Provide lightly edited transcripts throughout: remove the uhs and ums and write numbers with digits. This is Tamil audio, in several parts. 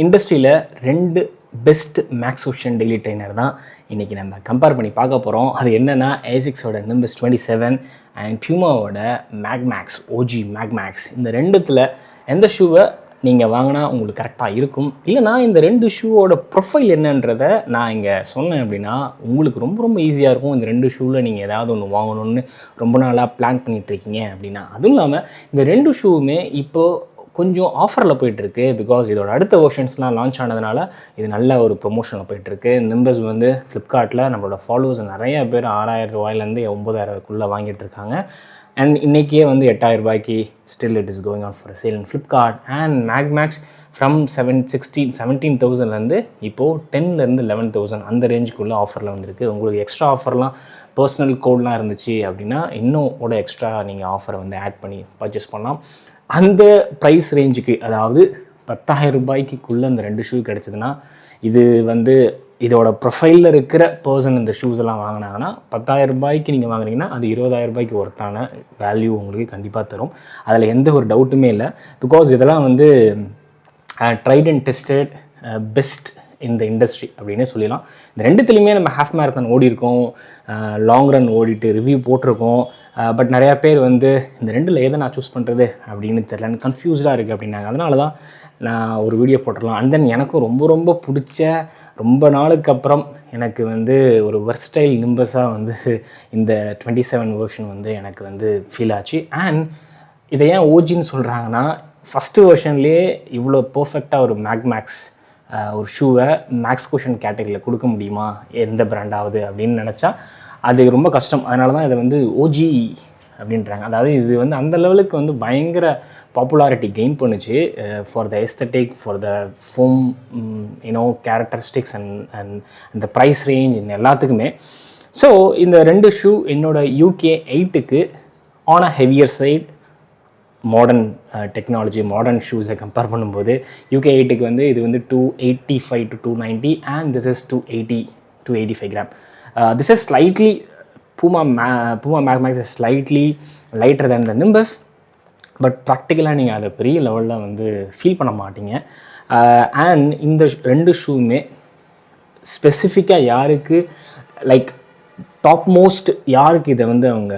இண்டஸ்ட்ரியில் 2 best max cushion daily trainer தான் இன்றைக்கி நம்ம கம்பேர் பண்ணி பார்க்க போகிறோம். அது என்னென்னா ஏசிக்ஸோட நிம்பஸ் 27 அண்ட் பியூமாவோட மேக்மேக்ஸ் ஓஜி மேக்மேக்ஸ். இந்த ரெண்டுத்தில் எந்த ஷூவை நீங்கள் வாங்கினா உங்களுக்கு கரெக்டாக இருக்கும், இல்லைனா இந்த 2 ஷூவோட ப்ரொஃபைல் என்னன்றதை நான் இங்கே சொன்னேன் அப்படின்னா உங்களுக்கு ரொம்ப ரொம்ப ஈஸியாக இருக்கும். இந்த 2 ஷூவில் நீங்கள் ஏதாவது ஒன்று வாங்கணும்னு ரொம்ப நாளாக பிளான் பண்ணிகிட்ருக்கீங்க அப்படின்னா. அதுவும் இல்லாமல் இந்த 2 ஷூவுமே இப்போது கொஞ்சம் ஆஃபரில் போயிட்டுருக்கு. பிகாஸ் இதோட அடுத்த வெர்ஷன்ஸ்லாம் லான்ச் ஆனதுனால இது நல்ல ஒரு ப்ரொமோஷனில் போயிட்டுருக்கு. நிம்பஸ் வந்து ஃப்ளிப்கார்ட்டில் நம்மளோட ஃபாலோவர்ஸ் நிறைய பேர் 6000 ரூபாயிலேருந்து 9000க்குள்ளே வாங்கிட்டு இருக்காங்க. அண்ட் இன்றைக்கே வந்து 8000 ரூபாய்க்கு still it is going on for sale in Flipkart. And MagMax from 17,000லேருந்து இப்போது 10,000லேருந்து 11,000 அந்த ரேஞ்சுக்குள்ளே ஆஃபரில் வந்திருக்கு. உங்களுக்கு எக்ஸ்ட்ரா ஆஃபர்லாம் பர்சனல் கோட்லாம் இருந்துச்சு அப்படின்னா இன்னும் எக்ஸ்ட்ரா நீங்கள் ஆஃபரை வந்து ஆட் பண்ணி பர்ச்சேஸ் பண்ணலாம். அந்த ப்ரைஸ் ரேஞ்சுக்கு, அதாவது 10,000 ரூபாய்க்குள்ளே இந்த 2 ஷூ கிடச்சிதுன்னா, இது வந்து இதோட ப்ரொஃபைலில் இருக்கிற பர்சன் இந்த ஷூஸ் எல்லாம் வாங்கினாங்கன்னா 10,000 ரூபாய்க்கு நீங்கள் வாங்குறீங்கன்னா அது 20,000 ரூபாய்க்கு ஒர்த்தான வேல்யூ உங்களுக்கு கண்டிப்பாக தரும். அதில் எந்த ஒரு டவுட்டுமே இல்லை. பிகாஸ் இதெல்லாம் வந்து ட்ரைட் அண்ட் டெஸ்டட் பெஸ்ட் இந்த இண்டஸ்ட்ரி அப்படின்னே சொல்லலாம். இந்த ரெண்டுத்துலேயுமே நம்ம ஹாஃப் மேரத்தான் ஓடி இருக்கோம், லாங் ரன் ஓடிட்டு ரிவ்யூ போட்டிருக்கோம். பட் நிறையா பேர் வந்து இந்த ரெண்டில் எதை நான் சூஸ் பண்ணுறது அப்படின்னு தெரியல, எனக்கு கன்ஃபியூஸ்டாக இருக்குது அப்படின்னாங்க. அதனால தான் நான் ஒரு வீடியோ போட்டுடலாம். அண்ட் தென் எனக்கும் ரொம்ப ரொம்ப பிடிச்ச, ரொம்ப நாளுக்கு அப்புறம் எனக்கு வந்து ஒரு வெர்சடைல் நிம்பஸாக வந்து இந்த 27 வெர்ஷன் வந்து எனக்கு வந்து ஃபீல் ஆச்சு. அண்ட் இதை ஏன் ஓஜின்னு சொல்கிறாங்கன்னா, ஃபஸ்ட்டு வெர்ஷன்லேயே இவ்வளோ பர்ஃபெக்டாக ஒரு மேக்மேக்ஸ் ஒரு ஷூவை மேக்ஸ் கொஷன் கேட்டகரியில் கொடுக்க முடியுமா எந்த பிராண்டாவது அப்படின்னு நினச்சா அது ரொம்ப கஷ்டம். அதனால தான் இதை வந்து ஓஜி அப்படின்றாங்க. அதாவது இது வந்து அந்த லெவலுக்கு வந்து பயங்கர பாப்புலாரிட்டி கெயின் பண்ணுச்சு for the aesthetic, for the foam, characteristics and இந்த ப்ரைஸ் ரேஞ்ச் இந்த எல்லாத்துக்குமே. ஸோ இந்த 2 ஷூ என்னோடய UK 8க்கு on a heavier side. Modern technology, modern ஷூஸை கம்பேர் பண்ணும்போது UK 8க்கு வந்து இது வந்து 285 to 290 and this is 285 gram. This is slightly Puma Max is slightly lighter than the Nimbus, but ப்ராக்டிக்கலாக நீங்கள் அதை பெரிய லெவலில் வந்து ஃபீல் பண்ண மாட்டீங்க. அண்ட் இந்த 2 ஷூவுமே ஸ்பெசிஃபிக்காக யாருக்கு, லைக் டாப் மோஸ்ட் யாருக்கு இதை வந்து அவங்க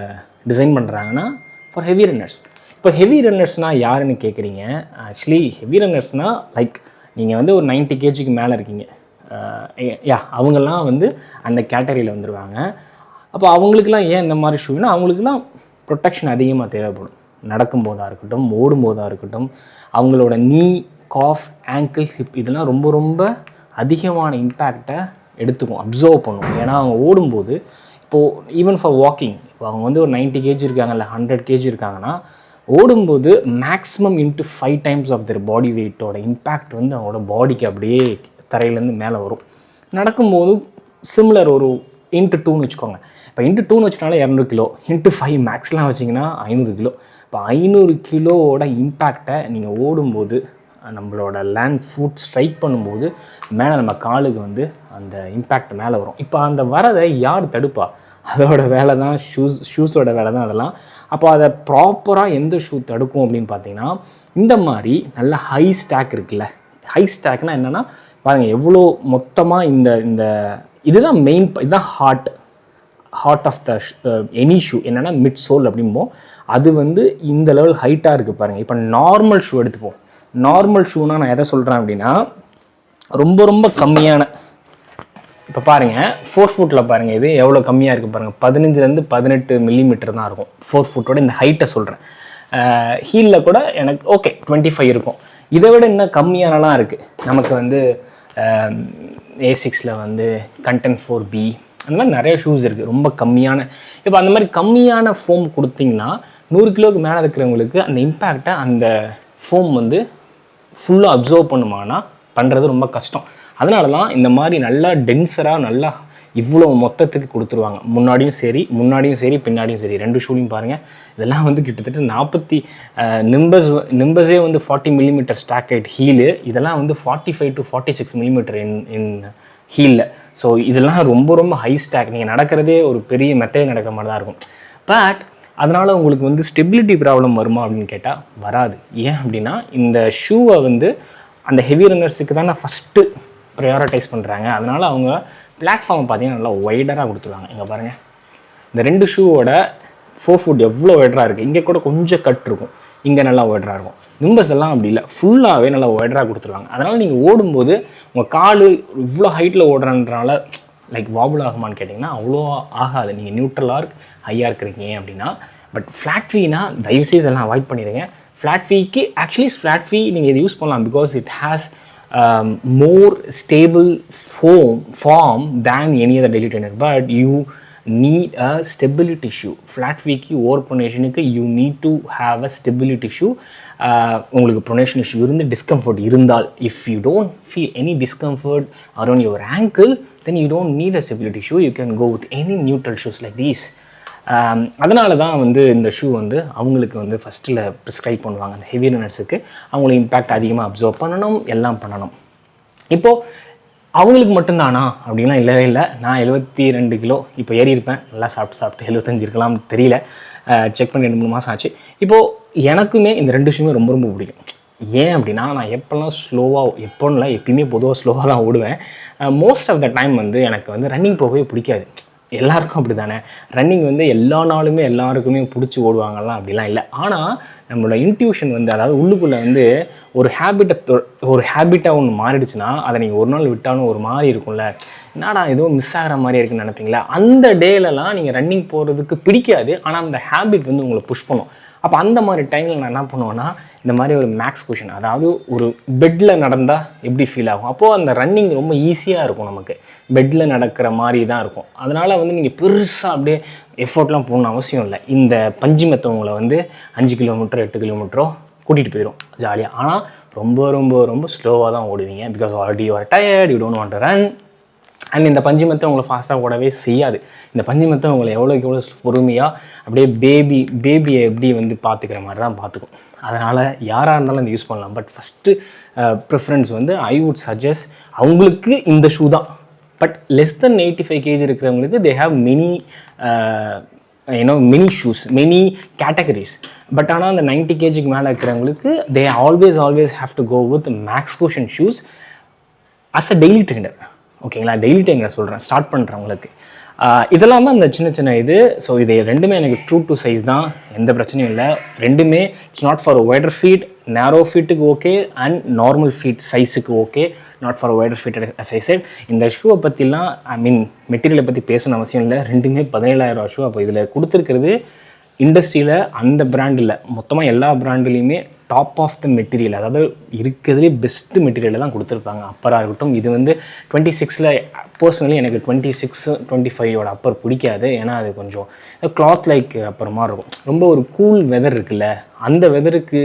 டிசைன் பண்ணுறாங்கன்னா ஃபார் ஹெவி ரன்னர்ஸ். இப்போ ஹெவி ரன்னர்ஸ்னால் யாருன்னு கேட்குறீங்க. ஆக்சுவலி ஹெவி ரன்னர்ஸ்னால் லைக் நீங்கள் வந்து ஒரு 90 kgக்கு மேலே இருக்கீங்க, அவங்கெல்லாம் வந்து அந்த கேட்டகரியில் வந்துடுவாங்க. அப்போ அவங்களுக்குலாம் ஏன் இந்த மாதிரி ஷூனா, அவங்களுக்குலாம் ப்ரொடெக்ஷன் அதிகமாக தேவைப்படும். நடக்கும்போதாக இருக்கட்டும், ஓடும்போதாக இருக்கட்டும், அவங்களோட நீ, காஃப், ஆங்கிள், ஹிப் இதெல்லாம் ரொம்ப ரொம்ப அதிகமான இம்பேக்டை எடுத்துக்கும், அப்சர்வ் பண்ணும். ஏன்னா அவங்க ஓடும்போது இப்போது ஈவன் ஃபார் வாக்கிங், இப்போ அவங்க வந்து ஒரு 90 kg இருக்காங்க, இல்லை 100 kg இருக்காங்கன்னா, ஓடும்போது maximum into 5 times of their body வெயிட்டோட இம்பேக்ட் வந்து அவங்களோட பாடிக்கு அப்படியே தரையிலேருந்து மேலே வரும். நடக்கும்போது சிமிலர் ஒரு இன்ட்டு 2ன்னு வச்சுக்கோங்க. இப்போ இன்ட்டு 2ன்னு வச்சுனால 200 கிலோ, இன்ட்டு 5 மேக்ஸ்லாம் வச்சிங்கன்னா 500 கிலோ. இப்போ 500 கிலோவோட இம்பேக்டை நீங்கள் ஓடும்போது, நம்மளோட லேண்ட் ஃபுட் ஸ்ட்ரைக் பண்ணும்போது மேலே நம்ம காலுக்கு வந்து அந்த இம்பேக்ட் மேலே வரும். இப்போ அந்த வரதை யார் தடுப்பா? அதோட வேலை தான் ஷூஸோட வேலை தான் அதெல்லாம். அப்போ அதை ப்ராப்பராக எந்த ஷூ தடுக்கும் அப்படின்னு பார்த்தீங்கன்னா, இந்த மாதிரி நல்ல ஹை ஸ்டாக் இருக்குல்ல. ஹை ஸ்டாக்னால் என்னென்னா பாருங்கள், எவ்வளோ மொத்தமாக இந்த இதுதான் மெயின், இதுதான் heart of the any shoe. என்னென்னா மிட் சோல் அப்படிம்போம். அது வந்து இந்த லெவல் ஹைட்டாக இருக்குது பாருங்கள். இப்போ நார்மல் ஷூ எடுத்துப்போம். நார்மல் ஷூனால் நான் எதை சொல்கிறேன் அப்படின்னா, ரொம்ப ரொம்ப கம்மியான, இப்போ பாருங்கள் 4 ஃபுட்டில் பாருங்கள் இது எவ்வளோ கம்மியாக இருக்குது பாருங்கள். 15லேருந்து 18 மில்லிமீட்டர் தான் இருக்கும் 4 ஃபுட்டோட இந்த ஹைட்டை சொல்கிறேன். ஹீலில் கூட எனக்கு 25 இருக்கும். இதை விட இன்னும் கம்மியானலாம் இருக்குது. நமக்கு வந்து A6ல் வந்து கண்டென்ட் 4B அந்த மாதிரி நிறைய ஷூஸ் இருக்குது ரொம்ப கம்மியான. இப்போ அந்த மாதிரி கம்மியான ஃபோம் கொடுத்திங்கன்னா 100 கிலோவுக்கு மேலே இருக்கிறவங்களுக்கு அந்த இம்பேக்டை அந்த ஃபோம் வந்து ஃபுல்லாக அப்சர்வ் பண்ணுமானா பண்ணுறது ரொம்ப கஷ்டம். அதனால தான் இந்த மாதிரி நல்லா டென்சராக நல்லா இவ்வளோ மொத்தத்துக்கு கொடுத்துருவாங்க. முன்னாடியும் சரி பின்னாடியும் சரி 2 ஷூலையும் பாருங்கள். இதெல்லாம் வந்து கிட்டத்தட்ட 40 நிம்பஸே வந்து 40 மில்லிமீட்டர் ஸ்டாக் ஹைட் ஹீலு. இதெல்லாம் வந்து 45 to 46 மில்லிமீட்டர் இன் ஹீலில். ஸோ இதெல்லாம் ரொம்ப ரொம்ப ஹை ஸ்டாக். நீங்கள் நடக்கிறதே ஒரு பெரிய மெத்தையில் நடக்கிற மாதிரி தான் இருக்கும். பட் அதனால் உங்களுக்கு வந்து ஸ்டெபிலிட்டி ப்ராப்ளம் வருமா அப்படின்னு கேட்டால் வராது. ஏன் அப்படின்னா இந்த ஷூவை வந்து அந்த ஹெவி ரன்னர்ஸுக்கு தான் ஃபஸ்ட்டு ப்ரையாரிட்டைஸ் பண்ணுறாங்க. அதனால் அவங்க பிளாட்ஃபார்மை பார்த்தீங்கன்னா நல்லா ஒய்டராக கொடுத்துருவாங்க. இங்கே பாருங்கள், இந்த 2 ஷூவோட 4 ஃபுட் எவ்வளோ ஒய்டராக இருக்குது. இங்கே கூட கொஞ்சம் கட் இருக்கும், இங்கே நல்லா ஒய்டராக இருக்கும். நிம்பஸ் எல்லாம் அப்படி இல்லை, ஃபுல்லாகவே நல்லா ஒய்டராக கொடுத்துருவாங்க. அதனால் நீங்கள் ஓடும்போது உங்கள் கால் இவ்வளோ ஹைட்டில் ஓடுறதுனால லைக் வாபுல் ஆகுமான்னு கேட்டிங்கன்னா அவ்வளோ ஆகாது. நீங்கள் நியூட்ரலாக ஹையாக இருக்கிறீங்க அப்படின்னா. பட் ஃப்ளாட் ஃபீனா தயவுசெய்து இதெல்லாம் அவாய்ட் பண்ணிடுங்க. ஃப்ளாட் ஃபீக்கு ஆக்சுவலி ஃப்ளாட் ஃபீ நீங்கள் இது யூஸ் பண்ணலாம், because it has more stable form than any other daily trainer, but you need a stability shoe. Flat feet pronation you need to have a stability shoe. உங்களுக்கு pronation issue இருந்து discomfort இருந்தால், if you don't feel any discomfort around your ankle, then you don't need a stability shoe. You can go with any neutral shoes like these. அதனால தான் வந்து இந்த ஷூ வந்து அவங்களுக்கு வந்து ஃபஸ்ட்டில் ப்ரிஸ்கிரைப் பண்ணுவாங்க. அந்த ஹெவி ரன்னர்ஸுக்கு அவங்களுக்கு இம்பேக்ட் அதிகமாக அப்சர்வ் பண்ணணும், எல்லாம் பண்ணணும். இப்போது அவங்களுக்கு மட்டும்தானா அப்படின்லாம் இல்லவே இல்லை. நான் 72 கிலோ இப்போ ஏறி இருப்பேன். நல்லா சாப்பிட்டு 75 இருக்கலாம் தெரியல, செக் பண்ணி 2-3 மாதம் ஆச்சு. இப்போது எனக்குமே இந்த 2 ஷூமே ரொம்ப ரொம்ப பிடிக்கும். ஏன் அப்படின்னா, நான் எப்போல்லாம் எப்பயுமே பொதுவாக ஸ்லோவாக தான் ஓடுவேன். மோஸ்ட் ஆஃப் த டைம் வந்து எனக்கு வந்து ரன்னிங் போகவே பிடிக்காது. எல்லாருக்கும் அப்படி தானே. ரன்னிங் வந்து எல்லா நாளுமே எல்லாருக்குமே பிடிச்சி ஓடுவாங்கலாம் அப்படிலாம் இல்லை. ஆனால் நம்மளோட இன்ட்யூஷன் வந்து, அதாவது உள்ளுக்குள்ளே வந்து ஒரு ஹேபிட்டாக ஒன்று மாறிடுச்சுன்னா, அதை நீங்கள் ஒரு நாள் விட்டாலும் ஒரு மாதிரி இருக்கும்ல, என்னடா ஏதோ மிஸ் ஆகிற மாதிரி இருக்குன்னு நினைப்பீங்களா. அந்த டேலலாம் நீங்கள் ரன்னிங் போகிறதுக்கு பிடிக்காது, ஆனால் அந்த ஹேபிட் வந்து உங்களை புஷ் பண்ணும். அப்போ அந்த மாதிரி டைமில் நான் என்ன பண்ணுவேன்னா, இந்த மாதிரி ஒரு மேக்ஸ் கொஷின், அதாவது ஒரு பெட்டில் நடந்தால் எப்படி ஃபீல் ஆகும், அப்போது அந்த ரன்னிங் ரொம்ப ஈஸியாக இருக்கும். நமக்கு பெட்டில் நடக்கிற மாதிரி தான் இருக்கும். அதனால் வந்து நீங்கள் பெருசாக அப்படியே எஃபோர்ட்லாம் போகணுன்னு அவசியம் இல்லை. இந்த பஞ்சு மெத்தவங்களை வந்து 5 கிலோமீட்டர் 8 கிலோமீட்டரோ கூட்டிகிட்டு போயிடும் ஜாலியாக. ஆனால் ரொம்ப ரொம்ப ரொம்ப ஸ்லோவாக தான் ஓடுவீங்க, because already you are tired, you don't want to run. And இந்த பஞ்சு மெத்தை உங்களை ஃபாஸ்ட்டாக ஓடவே செய்யாது. இந்த பஞ்சு மெத்தை உங்களை எவ்வளோக்கு எவ்வளோ பொறுமையாக அப்படியே பேபியை எப்படி வந்து பார்த்துக்கிற மாதிரி தான் பார்த்துக்கும். அதனால் யாராக இருந்தாலும் இந்த யூஸ் பண்ணலாம். பட் ஃபஸ்ட்டு ப்ரிஃபரன்ஸ் வந்து ஐ வுட் சஜஸ்ட், அவங்களுக்கு இந்த ஷூ தான். பட் லெஸ் தென் 85 kg இருக்கிறவங்களுக்கு they have many shoes, many categories. But ஆனால் அந்த 90 kg மேலே இருக்கிறவங்களுக்கு they always have to go with max cushion shoes as a daily trainer. ஓகேங்களா, டெய்லி டைமில் சொல்கிறேன், ஸ்டார்ட் பண்ணுறவங்களுக்கு. இதெல்லாம் தான் இந்த சின்ன இது. ஸோ இது ரெண்டுமே எனக்கு ட்ரூ டு சைஸ் தான், எந்த பிரச்சனையும் இல்லை. ரெண்டுமே it's not for wider feet, narrow ஃபீட்டுக்கு ஓகே, அண்ட் நார்மல் ஃபீட் சைஸுக்கு okay, not for wider feet as I said. இந்த ஷூவை பற்றிலாம் மெட்டீரியலை பற்றி பேசணும்னு அவசியம் இல்லை. ரெண்டுமே 17,000 ஷூ. அப்போ இதில் கொடுத்துருக்கிறது இண்டஸ்ட்ரியில் அந்த பிராண்ட் இல்லை, மொத்தமாக எல்லா பிராண்டுலேயுமே டாப் ஆஃப் த மெட்டீரியல், அதாவது இருக்கிறதுலே பெஸ்ட்டு மெட்டீரியல் தான் கொடுத்துருப்பாங்க. அப்பராக இருக்கட்டும், இது வந்து 26ல் பர்சனலி எனக்கு 26-25 அப்பர் பிடிக்காது. ஏன்னா அது கொஞ்சம் கிளாத் லைக் அப்புறமா இருக்கும். ரொம்ப ஒரு கூல் வெதர் இருக்குல்ல, அந்த வெதருக்கு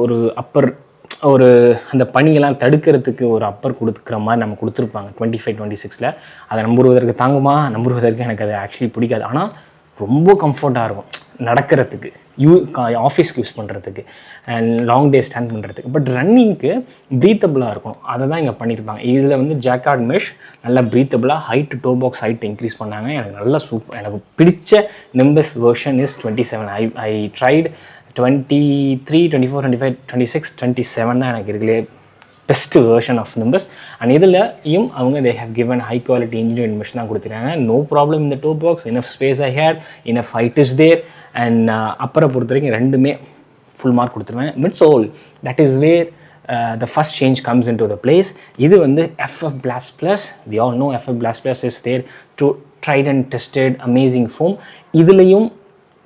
ஒரு அப்பர், ஒரு அந்த பனியெல்லாம் தடுக்கிறதுக்கு ஒரு அப்பர் கொடுக்குற மாதிரி நம்ம கொடுத்துருப்பாங்க 25-26ல். அதை நம்புவதற்கு தாங்குமா, நம்புவதற்கு எனக்கு அது ஆக்சுவலி பிடிக்காது. ஆனால் ரொம்ப கம்ஃபர்ட்டாக இருக்கும் நடக்கிறதுக்கு, ஆஃபீஸ்க்கு யூஸ் பண்ணுறதுக்கு, அண்ட் லாங் டே ஸ்டாண்ட் பண்ணுறதுக்கு. பட் ரன்னிங்க்கு ப்ரீத்தபிளாக இருக்கும், அதை தான் இங்கே பண்ணியிருப்பாங்க. இதில் வந்து ஜாக்கார்ட் மெஷ் நல்லா ப்ரீத்தபிளாக, height toe box height increase பண்ணாங்க. எனக்கு நல்லா எனக்கு பிடிச்ச Nimbus version is 27. I tried 23, 24, 25, 26, 27 தான் எனக்கு இருக்குலே best version of Nimbus. And இதுலையும் அவங்க they have given high quality engineering mesh தான் கொடுத்துருக்காங்க. நோ ப்ராப்ளம் இந்த toe box, enough space I had, enough height is there. And அப்பரை பொறுத்த வரைக்கும் ரெண்டுமே ஃபுல் மார்க் கொடுத்துருவேன். Mids all that is where the first change comes into the place. இது வந்து FF Blast Plus. We all know FF Blast Plus is there to tried and tested amazing foam. இதுலேயும்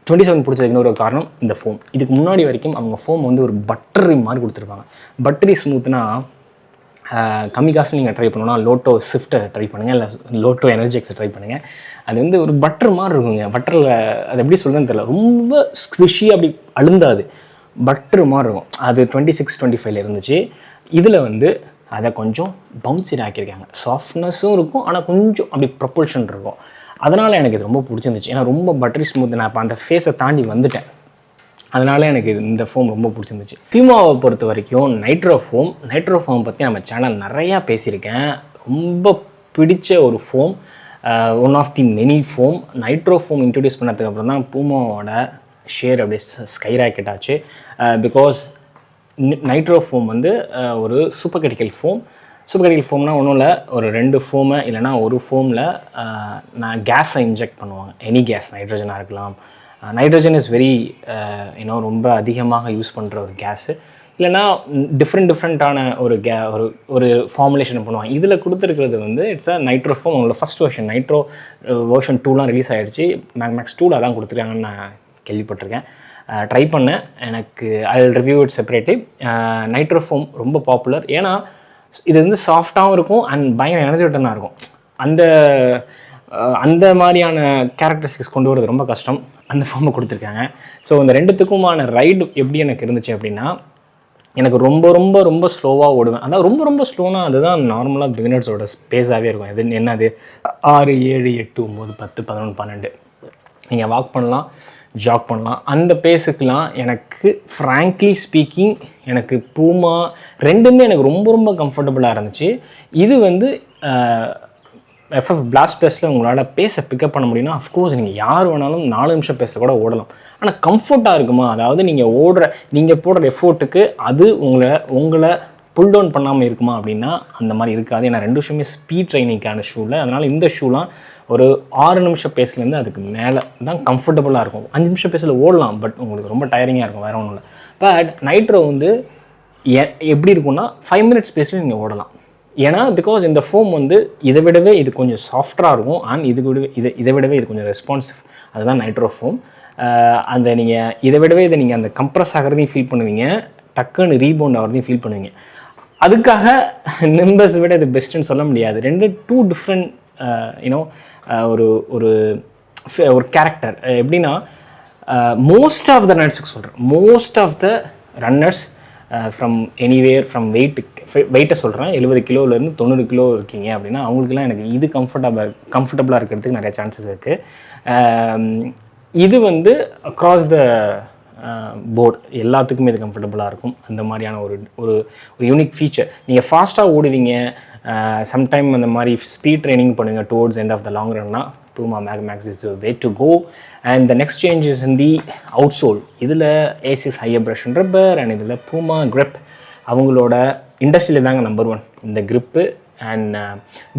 27 பிடிச்சதுக்கு இன்னொரு காரணம் இந்த ஃபோம். இதுக்கு முன்னாடி வரைக்கும் அவங்க ஃபோம் வந்து ஒரு பட்டரி மாதிரி கொடுத்துருப்பாங்க. பட்டரி ஸ்மூத்னா கம்மி காசுல நீங்கள் ட்ரை பண்ணணும்னா லோட்டோ ஸ்விஃப்ட்டை ட்ரை பண்ணுங்கள், இல்லை லோட்டோ எனர்ஜெக்ஸை ட்ரை பண்ணுங்கள். அது வந்து ஒரு பட்டர் மாதிரி இருக்குங்க. பட்டரில் அது எப்படி சொல்கிறேன்னு தெரியல, ரொம்ப ஸ்குவிஷி, அப்படி அழுந்தாது, பட்டர் மாதிரி இருக்கும். அது 26-25 இருந்துச்சு. இதில் வந்து அதை கொஞ்சம் பவுன்சிட் ஆக்கியிருக்காங்க. சாஃப்ட்னஸும் இருக்கும், ஆனால் கொஞ்சம் அப்படி ப்ரொப்பல்ஷன் இருக்கும். அதனால் எனக்கு இது ரொம்ப பிடிச்சிருந்துச்சு. ஏன்னா ரொம்ப பட்டரி ஸ்மூத், நான் இப்போ அந்த ஃபேஸை தாண்டி வந்துட்டேன். அதனால் எனக்கு இந்த ஃபோம் ரொம்ப பிடிச்சிருந்துச்சு. பியூமாவை பொறுத்த வரைக்கும் நைட்ரோ ஃபோம் பற்றி நம்ம சேனல் நிறையா பேசியிருக்கேன். ரொம்ப பிடிச்ச ஒரு foam, one of the many foam. Nitro foam introduce பண்ணதுக்கப்புறம் தான் பூமாவோட ஷேர் அப்படியே ஸ்கை ராக்கெட் ஆச்சு. பிகாஸ் நைட்ரோ ஃபோம் வந்து ஒரு super critical foam. Super critical ஃபோம்னா ஒன்றும் இல்லை, ஒரு 2 ஃபோமை இல்லைனா ஒரு ஃபோமில் நான் கேஸை இன்ஜெக்ட் பண்ணுவாங்க. எனி கேஸ், நைட்ரஜனாக இருக்கலாம். நைட்ரஜன் இஸ் வெரி ரொம்ப அதிகமாக யூஸ் பண்ணுற ஒரு கேஸு. இல்லைனா டிஃப்ரெண்ட்டான ஒரு ஒரு ஃபார்முலேஷன் பண்ணுவாங்க. இதில் கொடுத்துருக்கிறது வந்து இட்ஸ் அ நைட்ரோ ஃபோம். உங்களோட ஃபஸ்ட் வெர்ஷன் நைட்ரோ வெர்ஷன் 2லாம் ரிலீஸ் ஆகிடுச்சு. மேக்ஸ் 2ல் தான் கொடுத்துருக்காங்கன்னு நான் கேள்விப்பட்டிருக்கேன். ட்ரை பண்ணேன். எனக்கு I will review it separately. Nitro foam ரொம்ப பாப்புலர். ஏன்னா இது வந்து சாஃப்டாகவும் இருக்கும் அண்ட் பயங்கர எனர்ஜெட்டிக்காக இருக்கும். அந்த மாதிரியான கேரக்டரிஸ்டிக்ஸ் கொண்டு வரது ரொம்ப கஷ்டம். அந்த ஃபார்மை கொடுத்துருக்காங்க. ஸோ இந்த ரெண்டுத்துக்குமான ரைடு எப்படி எனக்கு இருந்துச்சு அப்படின்னா, எனக்கு ரொம்ப ஸ்லோவாக ஓடுவேன். அதாவது ரொம்ப ஸ்லோனா அதுதான் நார்மலாக பிகினர்ஸோட ஸ்பேஸாகவே இருக்கும். இது என்னது 6, 7, 8, 9, 10, 11, 12 நீங்கள் வாக் பண்ணலாம், ஜாக் பண்ணலாம். அந்த பேஸுக்கெலாம் எனக்கு ஃப்ராங்க்லி ஸ்பீக்கிங் எனக்கு பூமா ரெண்டுமே எனக்கு ரொம்ப கம்ஃபர்டபுளாக இருந்துச்சு. இது வந்து FF பிளாஸ்ட் பேஸில் உங்களால் பேஸை பிக்கப் பண்ண முடியும்னா அஃப்கோர்ஸ் நீங்கள் யார் வேணாலும் 4 நிமிஷம் பேஸில் கூட ஓடலாம். ஆனால் கம்ஃபர்ட்டாக இருக்குமா? அதாவது நீங்கள் போடுற எஃபோர்ட்டுக்கு அது உங்களை புல் டவுன் பண்ணாமல் இருக்குமா அப்படின்னா அந்த மாதிரி இருக்காது. ஏன்னா 2 விஷயமே ஸ்பீட் ட்ரைனிங்கான ஷூவில். அதனால் இந்த ஷூலாம் ஒரு 6 நிமிஷம் பேஸ்லேருந்து அதுக்கு மேலே தான் கம்ஃபர்டபுளாக இருக்கும். 5 நிமிஷம் பேஸில் ஓடலாம், பட் உங்களுக்கு ரொம்ப டயரிங்காக இருக்கும், வேறு ஒன்றும் இல்லை. பட் நைட்ரோ வந்து எப்படி இருக்குன்னா 5 மினிட்ஸ் பேஸில் நீங்கள் ஓடலாம். ஏன்னா பிகாஸ் இந்த ஃபோம் வந்து இதை விடவே இது கொஞ்சம் சாஃப்டாக இருக்கும் அண்ட் இதை விடவே இது கொஞ்சம் ரெஸ்பான்சிவ். அதுதான் நைட்ரோ ஃபோம். அந்த நீங்கள் இதை விடவே நீங்கள் அந்த கம்ப்ரஸ் ஆகிறதையும் ஃபீல் பண்ணுவீங்க, டக்குன்னு ரீபவுண்ட் ஆகிறதையும் ஃபீல் பண்ணுவீங்க. அதுக்காக நிம்பஸ் விட இது பெஸ்ட்டுன்னு சொல்ல முடியாது. 2 டிஃப்ரெண்ட் ஒரு கேரக்டர். எப்படின்னா மோஸ்ட் ஆஃப் த ரன்னர்ஸுக்கு சொல்கிறேன், most of the runners from anywhere from வெயிட்டை சொல்கிறேன், 70 கிலோலேருந்து 90 கிலோ இருக்கீங்க அப்படின்னா அவங்களுக்குலாம் எனக்கு இது கம்ஃபர்டபுளாக இருக்கிறதுக்கு நிறைய சான்சஸ் இருக்குது. இது வந்து அக்ராஸ் த போர்டு எல்லாத்துக்குமே இது கம்ஃபர்டபுளாக இருக்கும். அந்த மாதிரியான ஒரு யூனிக் ஃபீச்சர். நீங்கள் ஃபாஸ்ட்டாக ஓடுவீங்க, சம்டைம் அந்த மாதிரி ஸ்பீட் ட்ரைனிங் பண்ணுங்கள் towards end of the long ரன்னா Puma Max is the way to go. And the next change is in the outsole. இதில் ASICS high abrasion rubber and இதில் Puma grip. அவங்களோட இண்டஸ்ட்ரியில் தாங்க நம்பர் 1 இந்த grip. அண்ட்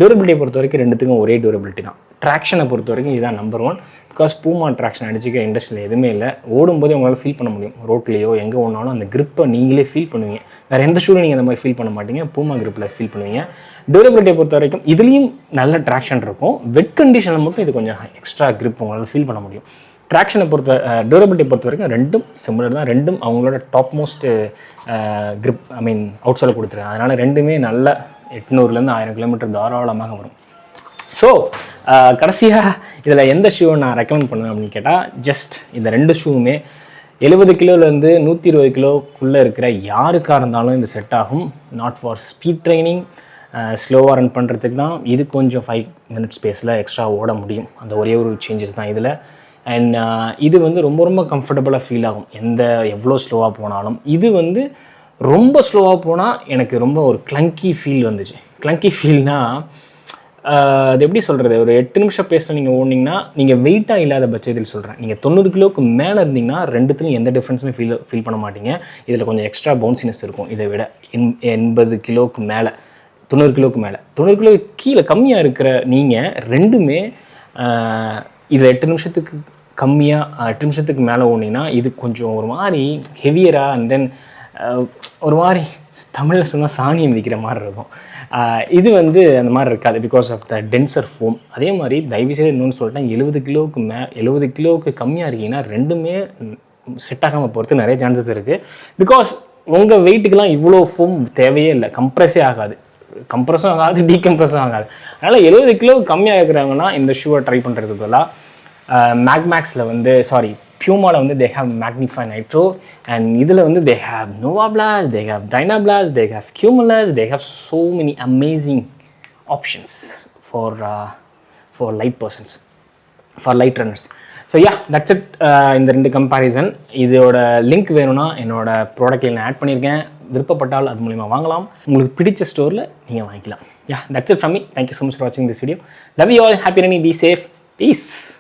டியூரபிலிட்டியை பொறுத்த வரைக்கும் ரெண்டுத்துக்கும் ஒரே டியூரபிலிட்டி தான். ட்ராக்ஷனை பொறுத்த வரைக்கும் இதுதான் நம்பர் 1. பிகாஸ் பூமா ட்ராக்ஷன் அடிச்சிக்க இண்டஸ்ட்ரியில் எதுவுமே இல்லை. ஓடும்போது உங்களால் ஃபீல் பண்ண முடியும். ரோட்லேயோ எங்கே ஓடினாலும் அந்த கிரிப்பை நீங்களே ஃபீல் பண்ணுவீங்க. வேறு எந்த ஷூவில் நீங்கள் அந்த மாதிரி ஃபீல் பண்ண மாட்டீங்க, பூமா கிரிப்பில் ஃபீல் பண்ணுவீங்க. டியூரபிலிட்டியை பொறுத்த வரைக்கும் இதுலேயும் நல்ல ட்ராக்ஷன் இருக்கும். வெட் கண்டிஷனில் மட்டும் இது கொஞ்சம் எக்ஸ்ட்ரா கிரிப் உங்களால் ஃபீல் பண்ண முடியும். ட்ராக்ஷனை டியூரபிலிட்டியை பொறுத்த வரைக்கும் ரெண்டும் சிமிலர் தான். ரெண்டும் அவங்களோட top most grip outsole கொடுத்துருக்காங்க. அதனால் ரெண்டுமே நல்ல 800லேருந்து 1000 கிலோமீட்டர் தாராளமாக வரும். ஸோ கடைசியாக இதில் எந்த ஷூவை நான் ரெக்கமெண்ட் பண்ணுவேன் அப்படின்னு கேட்டால், ஜஸ்ட் இந்த 2 ஷூவுமே 70 கிலோலேருந்து 120 கிலோக்குள்ளே இருக்கிற யாருக்காக இருந்தாலும் இந்த செட் ஆகும். நாட் ஃபார் ஸ்பீட் ட்ரைனிங், ஸ்லோவாக ரன் பண்ணுறதுக்கு தான். இது கொஞ்சம் 5 மினிட்ஸ் ஸ்பேஸில் எக்ஸ்ட்ரா ஓட முடியும். அந்த ஒரே ஒரு சேஞ்சஸ் தான் இதில். அண்ட் இது வந்து ரொம்ப கம்ஃபர்டபுளாக ஃபீல் ஆகும் எவ்வளோ ஸ்லோவாக போனாலும். இது வந்து ரொம்ப ஸ்லோவாக போனால் எனக்கு ரொம்ப ஒரு கிளங்கி ஃபீல் வந்துச்சு. கிளங்கி ஃபீல்னால் அது எப்படி சொல்கிறது, ஒரு 8 நிமிஷம் பேச நீங்கள் ஓடினீங்கன்னா, நீங்கள் வெயிட்டாக இல்லாத பட்சத்தில் சொல்கிறேன், நீங்கள் 90 கிலோவுக்கு மேலே இருந்தீங்கன்னா ரெண்டுத்துலையும் எந்த டிஃப்ரென்ஸுமே ஃபீல் பண்ண மாட்டீங்க. இதில் கொஞ்சம் எக்ஸ்ட்ரா பவுன்சினஸ் இருக்கும். இதை விட 80 கிலோவுக்கு மேலே 90 கிலோவுக்கு மேலே 90 கிலோ கீழே கம்மியாக இருக்கிற நீங்கள் ரெண்டுமே இதில் 8 நிமிஷத்துக்கு கம்மியாக 8 நிமிஷத்துக்கு மேலே ஓடினீங்கன்னா இது கொஞ்சம் ஒரு மாதிரி ஹெவியராக அண்ட் தென் ஒரு மாதிரி தமிழில் சொன்னால் சாணியம் விற்கிற மாதிரி இருக்கும். இது வந்து அந்த மாதிரி இருக்காது because of the denser foam. அதே மாதிரி தயவுசெய்து இன்னொன்று சொல்லிட்டேன், 70 கிலோவுக்கு கம்மியாக இருக்கீங்கன்னா ரெண்டுமே செட் ஆகாமல் போகிறது நிறைய சான்சஸ் இருக்குது. பிகாஸ் உங்கள் வெயிட்டுக்கெலாம் இவ்வளோ ஃபோம் தேவையே இல்லை, கம்ப்ரெஸ்ஸே ஆகாது, கம்ப்ரெஸும் ஆகாது, டீகம்ப்ரெஸும் ஆகாது. அதனால் 70 கிலோவுக்கு கம்மியாக இருக்கிறாங்கன்னா இந்த ஷூவை ட்ரை பண்ணுறதுக்கு பதிலாக மேக்ஸில் வந்து Pumaல வந்து they have Magnify Nitro, and இதில் வந்து they have Nova Blast, they have Dynablast, they have Cumulus, they have so many amazing options for light persons, for light runners. So yeah, that's it. இந்த 2 கம்பேரிசன். இதோட லிங்க் வேணும்னா என்னோட ப்ராடக்ட்டில் நான் ஆட் பண்ணியிருக்கேன். விருப்பப்பட்டால் அது மூலிமா வாங்கலாம். உங்களுக்கு பிடிச்ச ஸ்டோரில் நீங்கள் வாங்கிக்கலாம். Yeah, that's it from me. Thank you so much for watching this video. Love you all. Happy running. Be safe. Peace.